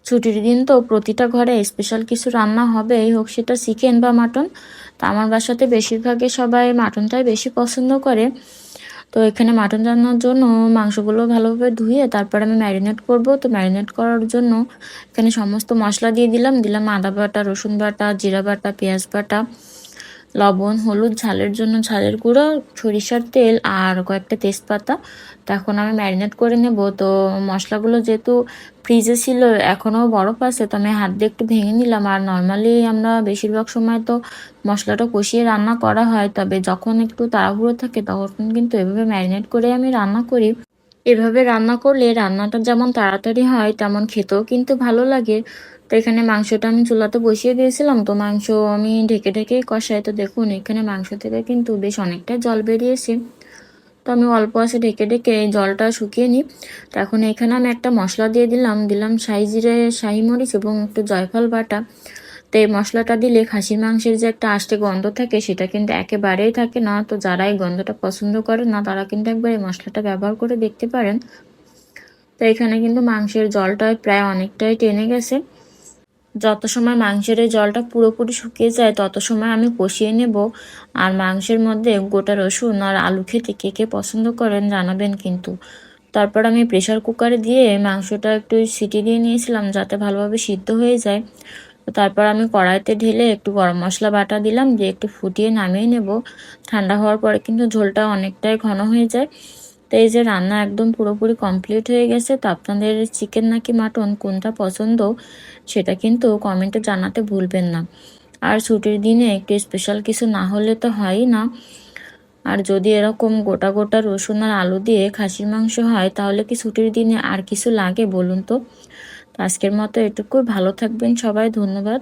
ছুটির দিন তো প্রতিটা ঘরে স্পেশাল কিছু রান্না হবেই, হোক সেটা চিকেন বা মাটন। তো আমার বাসাতে বেশিরভাগই সবাই মাটনটাই বেশি পছন্দ করে। তো এখানে মাটন রান্নার জন্য মাংসগুলো ভালোভাবে ধুয়ে তারপর আমি ম্যারিনেট করব। তো ম্যারিনেট করার জন্য এখানে সমস্ত মশলা দিয়ে দিলাম আদা বাটা, রসুন বাটা, জিরা বাটা, পেঁয়াজ বাটা, লবণ, হলুদ, ঝালের জন্য ঝালের গুঁড়ো, সরিষার তেল আর কয়েকটা তেজপাতা। তো এখন আমি ম্যারিনেট করে নেব। তো মশলাগুলো যেহেতু ফ্রিজে ছিল, এখনও বরফ আছে, তো আমি হাত দিয়ে একটু ভেঙে নিলাম। আর নর্মালি আমরা বেশিরভাগ সময় তো মশলাটা কষিয়ে রান্না করা হয়, তবে যখন একটু তাড়াহুড়ো থাকে তখন কিন্তু এভাবে ম্যারিনেট করে আমি রান্না করি। এভাবে রান্না করলে রান্নাটা যেমন তাড়াতাড়ি হয় তেমন খেতেও কিন্তু ভালো লাগে। তো এখানে মাংসটা আমি চুলাতে বসিয়ে দিয়েছিলাম। তো মাংস আমি ঢেকে ঢেকেই কষাই। তো দেখুন এখানে মাংস থেকে কিন্তু বেশ অনেকটাই জল বেরিয়েছে। তো আমি অল্প আছে ঢেকে ঢেকে এই জলটা শুকিয়ে নিই। তো এখন এখানে আমি একটা মশলা দিয়ে দিলাম শাহি জিরে, শাহি মরিচ এবং একটু জয়ফল বাটা। তো এই মশলাটা দিলে খাসির মাংসের যে একটা আষ্টে গন্ধ থাকে সেটা কিন্তু একেবারেই থাকে না। তো যারা এই গন্ধটা পছন্দ করে না তারা কিন্তু একবার এই মশলাটা ব্যবহার করে দেখতে পারেন। তো এখানে কিন্তু মাংসের জলটা প্রায় অনেকটাই টেনে গেছে। যত সময় মাংসের এই জলটা পুরোপুরি শুকিয়ে যায় তত সময় আমি কষিয়ে নেব। আর মাংসের মধ্যে গোটা রসুন আর আলু খেতে কে কে পছন্দ করেন জানাবেন কিন্তু। তারপর আমি প্রেসার কুকারে দিয়ে মাংসটা একটু সিটি দিয়ে নিয়েছিলাম যাতে ভালোভাবে সিদ্ধ হয়ে যায়। তো তারপর আমি কড়াইতে ঢেলে একটু গরম মশলা বাটা দিলাম, দিয়ে একটু ফুটিয়ে নামিয়ে নেব। ঠান্ডা হওয়ার পরে কিন্তু ঝোলটা অনেকটাই ঘন হয়ে যায়। তো এই যে রান্না একদম পুরোপুরি কমপ্লিট হয়ে গেছে। তো আপনাদের চিকেন নাকি মাটন কোনটা পছন্দ সেটা কিন্তু কমেন্টে জানাতে ভুলবেন না। আর ছুটির দিনে একটু স্পেশাল কিছু না হলে তো হয়ই না। আর যদি এরকম গোটা গোটা রসুন আর আলু দিয়ে খাসির মাংস হয় তাহলে কি ছুটির দিনে আর কিছু লাগে বলুন তো। তো আজকের মতো এটুকুই, ভালো থাকবেন সবাই, ধন্যবাদ।